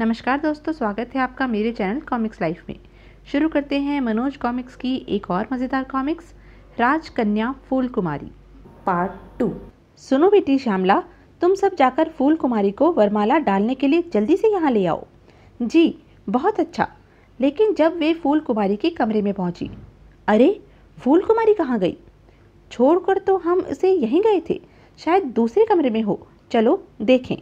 नमस्कार दोस्तों, स्वागत है आपका मेरे चैनल कॉमिक्स लाइफ में। शुरू करते हैं मनोज कॉमिक्स की एक और मज़ेदार कॉमिक्स, राजकन्या फूल कुमारी पार्ट 2। सुनो बेटी श्यामला, तुम सब जाकर फूल कुमारी को वरमाला डालने के लिए जल्दी से यहाँ ले आओ। जी बहुत अच्छा। लेकिन जब वे फूल कुमारी के कमरे में पहुंची, अरे फूल कुमारी कहाँ गई? छोड़कर तो हम उसे यहीं गए थे, शायद दूसरे कमरे में हो, चलो देखें।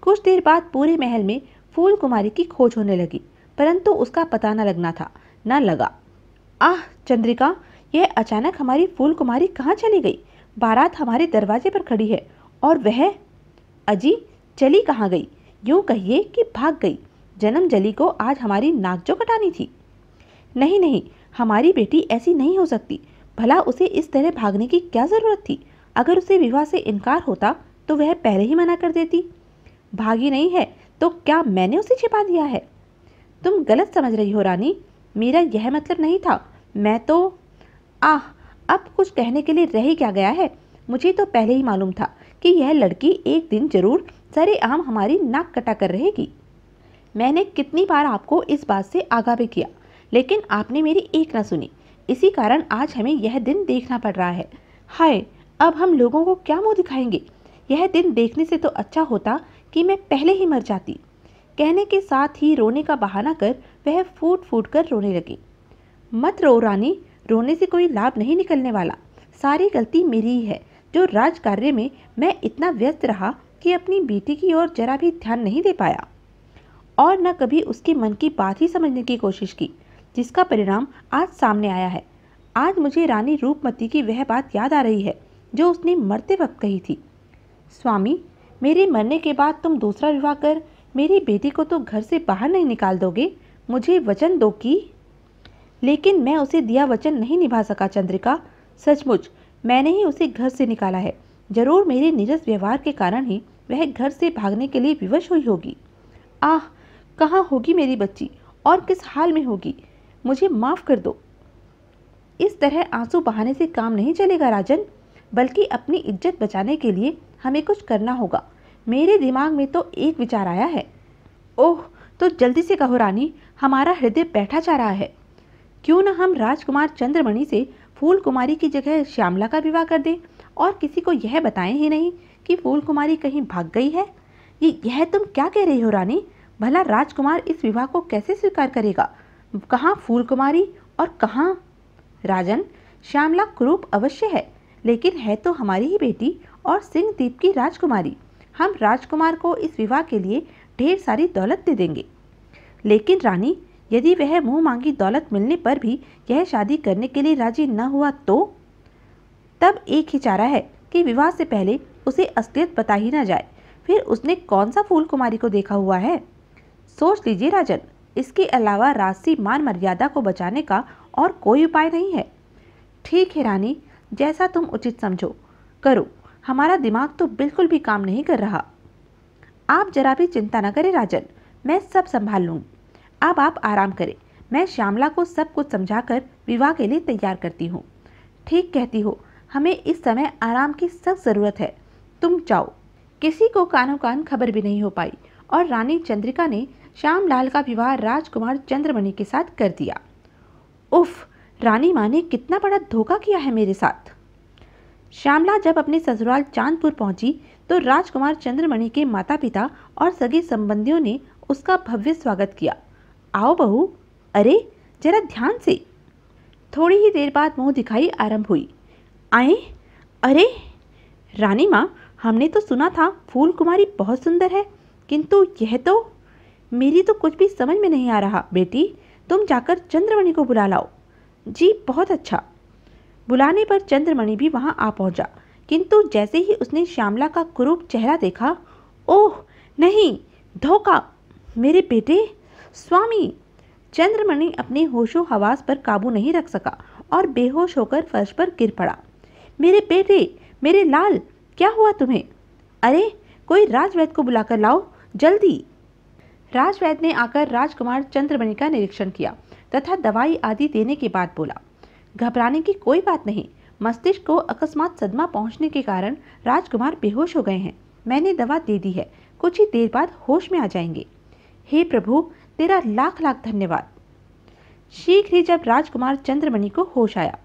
कुछ देर बाद पूरे महल में फूल कुमारी की खोज होने लगी, परंतु उसका पता न लगा। आह चंद्रिका, यह अचानक हमारी फूल कुमारी कहाँ चली गई? बारात हमारे दरवाजे पर खड़ी है और वह अजी चली कहाँ गई? यूं कहिए कि भाग गई। जन्म जली को आज हमारी नाक जो कटानी थी। नहीं नहीं, हमारी बेटी ऐसी नहीं हो सकती। भला उसे इस तरह भागने की क्या जरूरत थी? अगर उसे विवाह से इनकार होता तो वह पहले ही मना कर देती। भागी नहीं है तो क्या मैंने उसे छिपा दिया है? तुम गलत समझ रही हो रानी, मेरा यह मतलब नहीं था। मैं तो अब कुछ कहने के लिए रह ही क्या गया है? मुझे तो पहले ही मालूम था कि यह लड़की एक दिन जरूर सरेआम हमारी नाक कटा कर रहेगी। मैंने कितनी बार आपको इस बात से आगाह भी किया, लेकिन आपने मेरी एक न सुनी। इसी कारण आज हमें यह दिन देखना पड़ रहा है। हाय, अब हम लोगों को क्या मुंह दिखाएंगे? यह दिन देखने से तो अच्छा होता कि मैं पहले ही मर जाती। कहने के साथ ही रोने का बहाना कर वह फूट फूट कर रोने लगी। मत रो रानी, रोने से कोई लाभ नहीं निकलने वाला। सारी गलती मेरी ही है, जो राजकार्य में मैं इतना व्यस्त रहा कि अपनी बेटी की ओर जरा भी ध्यान नहीं दे पाया और न कभी उसके मन की बात ही समझने की कोशिश की, जिसका परिणाम आज सामने आया है। आज मुझे रानी रूपमती की वह बात याद आ रही है जो उसने मरते वक्त कही थी। स्वामी, मेरे मरने के बाद तुम दूसरा विवाह कर मेरी बेटी को तो घर से बाहर नहीं निकाल दोगे? मुझे वचन दो कि। लेकिन मैं उसे दिया वचन नहीं निभा सका चंद्रिका। सचमुच मैंने ही उसे घर से निकाला है। जरूर मेरे नीरस व्यवहार के कारण ही वह घर से भागने के लिए विवश हुई होगी। आह, कहाँ होगी मेरी बच्ची और किस हाल में होगी? मुझे माफ कर दो। इस तरह आंसू बहाने से काम नहीं चलेगा राजन, बल्कि अपनी इज्जत बचाने के लिए हमें कुछ करना होगा। मेरे दिमाग में तो एक विचार आया है। ओह, तो जल्दी से कहो रानी, हमारा हृदय बैठा जा रहा है। क्यों न हम राजकुमार चंद्रमणि से फूल कुमारी की जगह श्यामला का विवाह कर दें और किसी को यह बताएं ही नहीं कि फूल कुमारी कहीं भाग गई है। यह तुम क्या कह रही हो रानी? भला राजकुमार इस विवाह को कैसे स्वीकार करेगा? कहाँ फूल कुमारी और कहाँ राजन? श्यामला कुरूप अवश्य है, लेकिन है तो हमारी ही बेटी और सिंहदीप की राजकुमारी। हम राजकुमार को इस विवाह के लिए ढेर सारी दौलत दे देंगे। लेकिन रानी, यदि वह मुंह मांगी दौलत मिलने पर भी यह शादी करने के लिए राजी न हुआ तो? तब एक ही चारा है कि विवाह से पहले उसे असलियत बता ही न जाए। फिर उसने कौन सा फूल कुमारी को देखा हुआ है? सोच लीजिए राजन, इसके अलावा राजसी मान मर्यादा को बचाने का और कोई उपाय नहीं है। ठीक है रानी, जैसा तुम उचित समझो करो। हमारा दिमाग तो बिल्कुल भी काम नहीं कर रहा। आप जरा भी चिंता न करें राजन, मैं सब संभाल लूँगी। अब आप आराम करें, मैं श्यामला को सब कुछ समझाकर विवाह के लिए तैयार करती हूँ। ठीक कहती हो, हमें इस समय आराम की सख्त ज़रूरत है। तुम जाओ। किसी को कानो कान खबर भी नहीं हो पाई और रानी चंद्रिका ने श्यामलाल का विवाह राजकुमार चंद्रमणि के साथ कर दिया। उफ, रानी माँ ने कितना बड़ा धोखा किया है मेरे साथ। श्यामला जब अपने ससुराल चांदपुर पहुंची तो राजकुमार चंद्रमणि के माता पिता और सगे संबंधियों ने उसका भव्य स्वागत किया। आओ बहू। अरे जरा ध्यान से। थोड़ी ही देर बाद मुंह दिखाई आरंभ हुई। आए? अरे रानी माँ, हमने तो सुना था फूल कुमारी बहुत सुंदर है, किंतु यह तो मेरी तो कुछ भी समझ में नहीं आ रहा। बेटी, तुम जाकर चंद्रमणि को बुला लाओ। जी बहुत अच्छा। बुलाने पर चंद्रमणि भी वहां आ पहुंचा, किंतु जैसे ही उसने श्यामला का कुरूप चेहरा देखा, ओह नहीं, धोखा! मेरे बेटे! स्वामी! चंद्रमणि अपने होशो हवास पर काबू नहीं रख सका और बेहोश होकर फर्श पर गिर पड़ा। मेरे बेटे, मेरे लाल, क्या हुआ तुम्हें? अरे कोई राजवैद्य को बुलाकर लाओ, जल्दी। राजवैद्य ने आकर राजकुमार चंद्रमणि का निरीक्षण किया तथा दवाई आदि देने के बाद बोला, घबराने की कोई बात नहीं। मस्तिष्क को अकस्मात सदमा पहुंचने के कारण राजकुमार बेहोश हो गए हैं। मैंने दवा दे दी है, कुछ ही देर बाद होश में आ जाएंगे। हे प्रभु, तेरा लाख लाख धन्यवाद। शीघ्र ही जब राजकुमार चंद्रमणि को होश आया,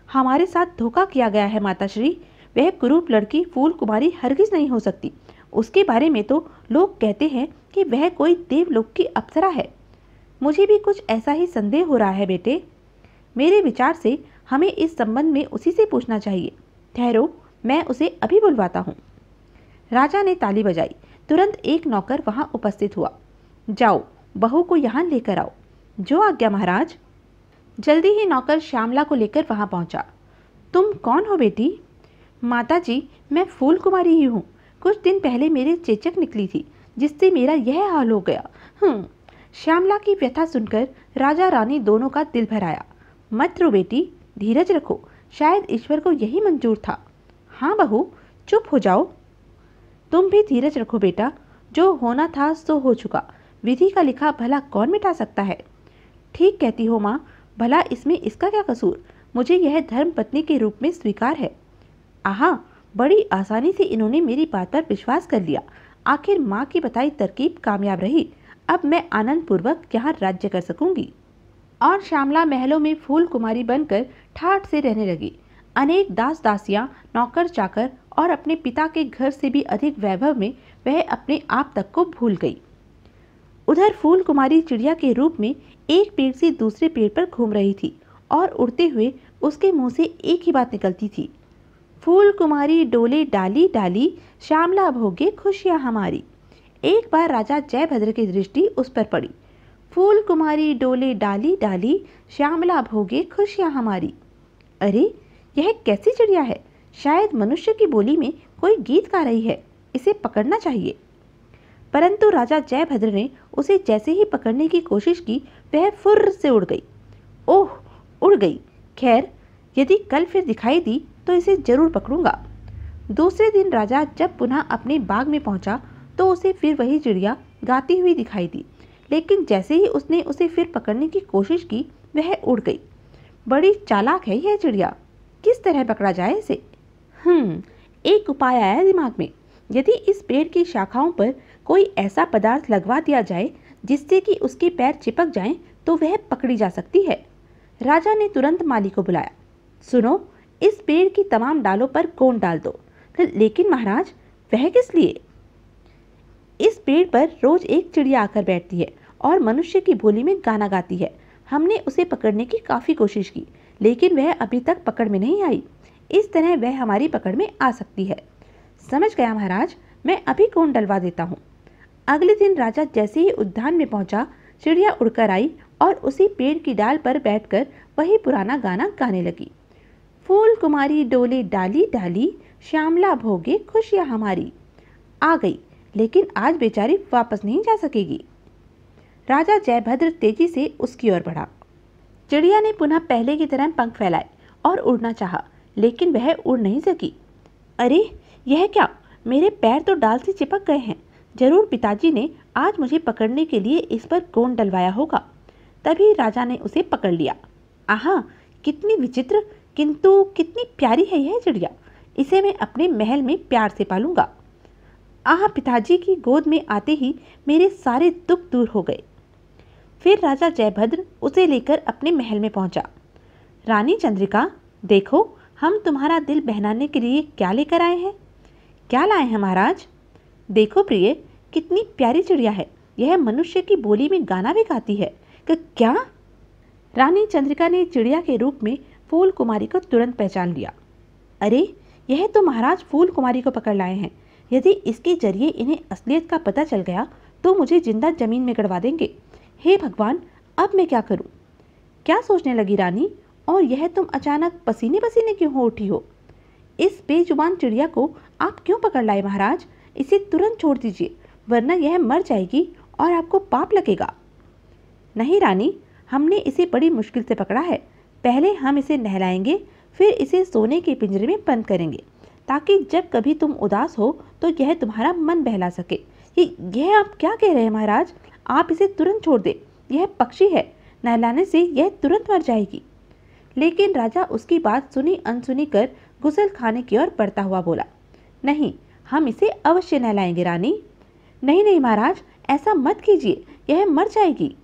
हमारे साथ धोखा किया गया है माताश्री। वह कुरूप लड़की फूल कुमारी हरगिज नहीं हो सकती। उसके बारे में तो लोग कहते हैं कि वह कोई देवलोक की अप्सरा है। मुझे भी कुछ ऐसा ही संदेह हो रहा है बेटे। मेरे विचार से हमें इस संबंध में उसी से पूछना चाहिए। ठहरो, मैं उसे अभी बुलवाता हूँ। राजा ने ताली बजाई। तुरंत एक नौकर वहां उपस्थित हुआ। जाओ, बहू को यहाँ लेकर आओ। जो आज्ञा महाराज। जल्दी ही नौकर श्यामला को लेकर वहां पहुंचा। तुम कौन हो बेटी? माता जी, मैं फूल कुमारी ही हूँ। कुछ दिन पहले मेरे चेचक निकली थी, जिससे मेरा यह हाल हो गया। श्यामला की व्यथा सुनकर राजा रानी दोनों का दिल भर आया। मत रो बेटी, धीरज रखो, शायद ईश्वर को यही मंजूर था। हाँ बहू, चुप हो जाओ। तुम भी धीरज रखो बेटा, जो होना था सो हो चुका। विधि का लिखा भला कौन मिटा सकता है। ठीक कहती हो माँ, भला इसमें इसका क्या कसूर। मुझे यह धर्म पत्नी के रूप में स्वीकार है। आहा, बड़ी आसानी से इन्होंने मेरी बात पर विश्वास कर लिया। आखिर माँ की बताई तरकीब कामयाब रही। अब मैं आनंद पूर्वक यहाँ राज्य कर सकूंगी। और श्यामला महलों में फूल कुमारी बनकर ठाठ से रहने लगी। अनेक दास दासियां, नौकर चाकर और अपने पिता के घर से भी अधिक वैभव में वह अपने आप तक को भूल गई। उधर फूल कुमारी चिड़िया के रूप में एक पेड़ से दूसरे पेड़ पर घूम रही थी और उड़ते हुए उसके मुंह से एक ही बात निकलती थी। फूल कुमारी डोले डाली डाली, श्यामला भोगे खुशियां हमारी। एक बार राजा जयभद्र की दृष्टि उस पर पड़ी। फूल कुमारी डोले डाली डाली, श्यामला भोगे खुशियां हमारी। अरे, यह कैसी चिड़िया है? शायद मनुष्य की बोली में कोई गीत गा रही है। इसे पकड़ना चाहिए। परंतु राजा जयभद्र ने उसे जैसे ही पकड़ने की कोशिश की, वह फुर्र से उड़ गई। ओह, उड़ गई। खैर, यदि कल फिर दिखाई दी तो इसे जरूर पकड़ूंगा। दूसरे दिन राजा जब पुनः अपने बाग में पहुंचा तो उसे फिर वही चिड़िया गाती हुई दिखाई दी। लेकिन जैसे ही उसने उसे फिर पकड़ने की कोशिश की, वह उड़ गई। बड़ी चालाक है यह चिड़िया। किस तरह पकड़ा जाए इसे? एक उपाय आया दिमाग में। यदि इस पेड़ की शाखाओं पर कोई ऐसा पदार्थ लगवा दिया जाए जिससे कि उसके पैर चिपक जाएं, तो वह पकड़ी जा सकती है। राजा ने तुरंत माली को बुलाया। सुनो, इस पेड़ की तमाम डालों पर गोंद डाल दो। लेकिन महाराज, वह किस लिए? इस पेड़ पर रोज एक चिड़िया आकर बैठती है और मनुष्य की बोली में गाना गाती है। हमने उसे पकड़ने की काफी कोशिश की, लेकिन वह अभी तक पकड़ में नहीं आई। इस तरह वह हमारी पकड़ में आ सकती है। समझ गया महाराज, मैं अभी गोंद डलवा देता हूँ। अगले दिन राजा जैसे ही उद्यान में पहुंचा, चिड़िया उड़कर आई और उसी पेड़ की डाल पर बैठकर वही पुराना गाना गाने लगी। फूल कुमारी डोले डाली डाली, श्यामला भोगे खुशियां हमारी। आ गई, लेकिन आज बेचारी वापस नहीं जा सकेगी। राजा जयभद्र तेजी से उसकी ओर बढ़ा। चिड़िया ने पुनः पहले की तरह पंख फैलाए और उड़ना चाहा, लेकिन वह उड़ नहीं सकी। अरे, यह क्या? मेरे पैर तो डाल से चिपक गए हैं। जरूर पिताजी ने आज मुझे पकड़ने के लिए इस पर गोंद डलवाया होगा। तभी राजा ने उसे पकड़ लिया। आहा, कितनी विचित्र किंतु कितनी प्यारी है यह चिड़िया। इसे मैं अपने महल में प्यार से पालूंगा। आह, पिताजी की गोद में आते ही मेरे सारे दुख दूर हो गए। फिर राजा जयभद्र उसे लेकर अपने महल में पहुंचा। रानी चंद्रिका, देखो, हम तुम्हारा दिल बहलाने के लिए क्या लेकर आए हैं। क्या लाए हैं महाराज? देखो प्रिय, कितनी प्यारी चिड़िया है। यह मनुष्य की बोली में गाना भी गाती है। क्या? रानी चंद्रिका ने चिड़िया के रूप में फूल कुमारी को तुरंत पहचान लिया। अरे, यह तो महाराज फूल कुमारी को पकड़ लाए हैं। यदि इसके जरिए इन्हें असलियत का पता चल गया तो मुझे जिंदा जमीन में गड़वा देंगे। हे भगवान, अब मैं क्या करूं? क्या सोचने लगी रानी? और यह तुम अचानक पसीने पसीने क्यों हो उठी हो? इस बेजुबान चिड़िया को आप क्यों पकड़ लाए महाराज? इसे तुरंत छोड़ दीजिए, वरना यह मर जाएगी और आपको पाप लगेगा। नहीं रानी, हमने इसे बड़ी मुश्किल से पकड़ा है। पहले हम इसे नहलाएंगे, फिर इसे सोने के पिंजरे में बंद करेंगे, ताकि जब कभी तुम उदास हो तो यह तुम्हारा मन बहला सके। यह आप क्या कह रहे हैं महाराज? आप इसे तुरंत छोड़ दे। यह पक्षी है, नहलाने से यह तुरंत मर जाएगी। लेकिन राजा उसकी बात सुनी अनसुनी कर गुसल खाने की ओर बढ़ता हुआ बोला, नहीं, हम इसे अवश्य नहलाएंगे रानी। नहीं नहीं महाराज, ऐसा मत कीजिए। यह मर जाएगी।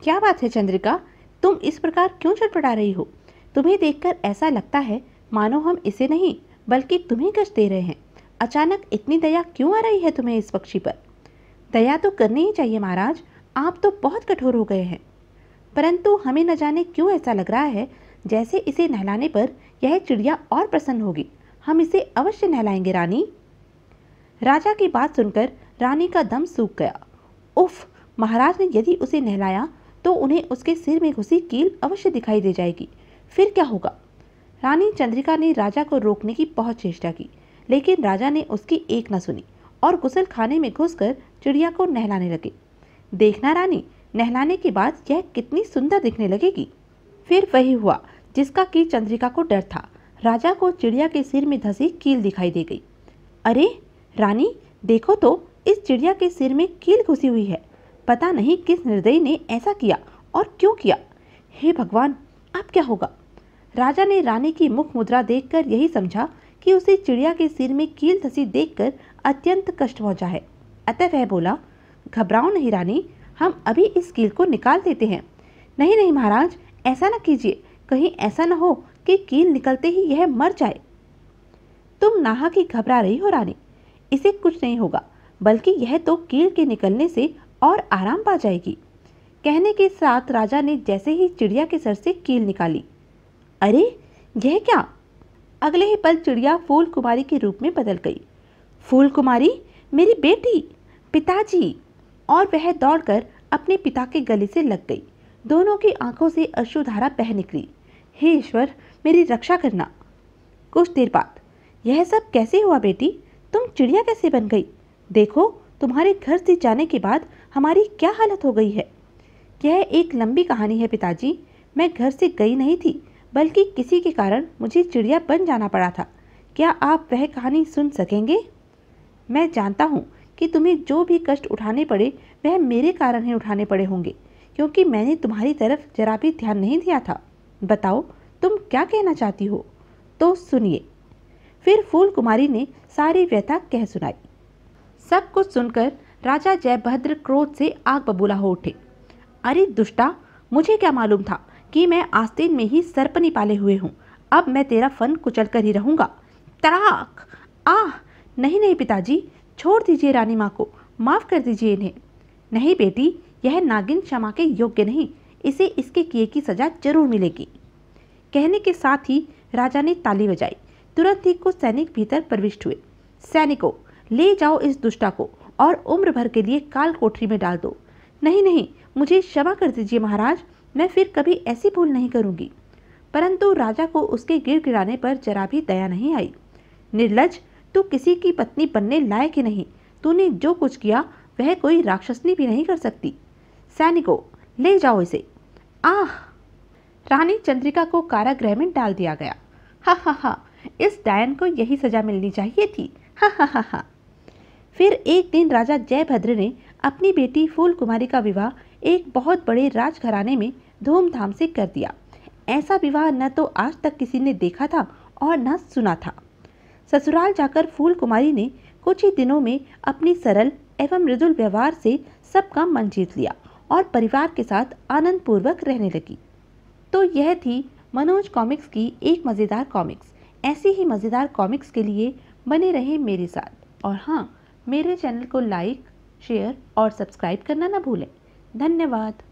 क्या बात है चंद्रिका, तुम इस प्रकार क्यों छटपटा रही हो? तुम्हें देखकर ऐसा लगता है मानो हम इसे नहीं बल्कि तुम्हें कष्ट दे रहे हैं। अचानक इतनी दया क्यों आ रही है तुम्हें इस पक्षी पर? दया तो करनी ही चाहिए महाराज, आप तो बहुत कठोर हो गए हैं। परंतु हमें न जाने क्यों ऐसा लग रहा है जैसे इसे नहलाने पर यह चिड़िया और प्रसन्न होगी। हम इसे अवश्य नहलाएंगे रानी। राजा की बात सुनकर रानी का दम सूख गया। उफ, महाराज ने यदि उसे नहलाया तो उन्हें उसके सिर में घुसी कील अवश्य दिखाई दे जाएगी। फिर क्या होगा? रानी चंद्रिका ने राजा को रोकने की बहुत चेष्टा की, लेकिन राजा ने उसकी एक न सुनी और गुसल खाने में घुसकर चिड़िया को नहलाने लगे। देखना रानी, नहलाने के बाद यह कितनी सुंदर दिखने लगेगी। फिर वही हुआ जिसका कि चंद्रिका को डर था। राजा को चिड़िया के सिर में धंसी कील दिखाई दे गई। अरे रानी, देखो तो, इस चिड़िया के सिर में कील घुसी हुई है। पता नहीं किस निर्दयी ने ऐसा किया और क्यों किया। हे भगवान, अब क्या होगा? राजा ने रानी की मुख मुद्रा देखकर यही समझा कि उसे चिड़िया के सिर में कील धंसी देखकर अत्यंत कष्ट पहुंचा है। अतः वह बोला, घबराओ नहीं रानी, हम अभी इस कील को निकाल देते हैं। नहीं नहीं महाराज, ऐसा न कीजिए, कहीं ऐसा न हो कि कील निकलते ही यह मर जाए। तुम नाहक ही घबरा रही हो रानी, इसे कुछ नहीं होगा, बल्कि यह तो कील के निकलने से और आराम पा जाएगी। कहने के साथ राजा ने जैसे ही चिड़िया के सर से कील निकाली, अरे यह क्या? अगले ही पल चिड़िया फूल कुमारी के रूप में बदल गई। फूल कुमारी, मेरी बेटी, पिताजी! और वह दौड़कर अपने पिता के गले से लग गई। दोनों की आंखों से अश्रुधारा बह निकली। हे ईश्वर, मेरी रक्षा करना। कुछ देर बाद, यह सब कैसे हुआ बेटी? तुम चिड़िया कैसे बन गई? देखो, तुम्हारे घर से जाने के बाद हमारी क्या हालत हो गई है। यह एक लंबी कहानी है पिताजी। मैं घर से गई नहीं थी, बल्कि किसी के कारण मुझे चिड़िया बन जाना पड़ा था। क्या आप वह कहानी सुन सकेंगे? मैं जानता हूँ कि तुम्हें जो भी कष्ट उठाने पड़े वह मेरे कारण ही उठाने पड़े होंगे, क्योंकि मैंने तुम्हारी तरफ जरा भी ध्यान नहीं दिया था। बताओ, तुम क्या कहना चाहती हो? तो सुनिए। फिर फूल कुमारी ने सारी व्यथा कह सुनाई। सब कुछ सुनकर राजा जयभद्र क्रोध से आग बबूला हो उठे। अरे दुष्टा, मुझे क्या मालूम था कि मैं आस्तीन में ही सरपनी पाले हुए हूँ। अब मैं तेरा फन कुचल कर ही रहूंगा। तड़ाक! आह! नहीं नहीं पिताजी, छोड़ दीजिए रानी माँ को, माफ कर दीजिए इन्हें। नहीं बेटी, यह नागिन क्षमा के योग्य नहीं, इसे इसके किए की सजा जरूर मिलेगी। कहने के साथ ही राजा ने ताली बजाई। तुरंत ही कुछ सैनिक भीतर प्रविष्ट हुए। सैनिकों, ले जाओ इस दुष्टा को और उम्र भर के लिए काल कोठरी में डाल दो। नहीं नहीं, मुझे क्षमा कर दीजिए महाराज, मैं फिर कभी ऐसी भूल नहीं करूंगी। परंतु राजा को उसके गिड़गिड़ाने पर जरा भी दया नहीं आई। निर्लज, तू किसी की पत्नी बनने लायक ही नहीं। तूने जो कुछ किया वह कोई राक्षसनी भी नहीं कर सकती। सैनिकों, ले जाओ इसे। आह! रानी चंद्रिका को कारागृह में डाल दिया गया। हा हा हा, इस डायन को यही सजा मिलनी चाहिए थी। हा हा हा हा। फिर एक दिन राजा जयभद्र ने अपनी बेटी फूल कुमारी का विवाह एक बहुत बड़े राजघराने में धूमधाम से कर दिया। ऐसा विवाह न तो आज तक किसी ने देखा था और न सुना था। ससुराल जाकर फूल कुमारी ने कुछ ही दिनों में अपनी सरल एवं मृदुल व्यवहार से सबका मन जीत लिया और परिवार के साथ आनंद पूर्वक रहने लगी। तो यह थी मनोज कॉमिक्स की एक मज़ेदार कॉमिक्स। ऐसी ही मज़ेदार कॉमिक्स के लिए बने रहें मेरे साथ। और हाँ, मेरे चैनल को लाइक, शेयर और सब्सक्राइब करना ना भूलें। धन्यवाद।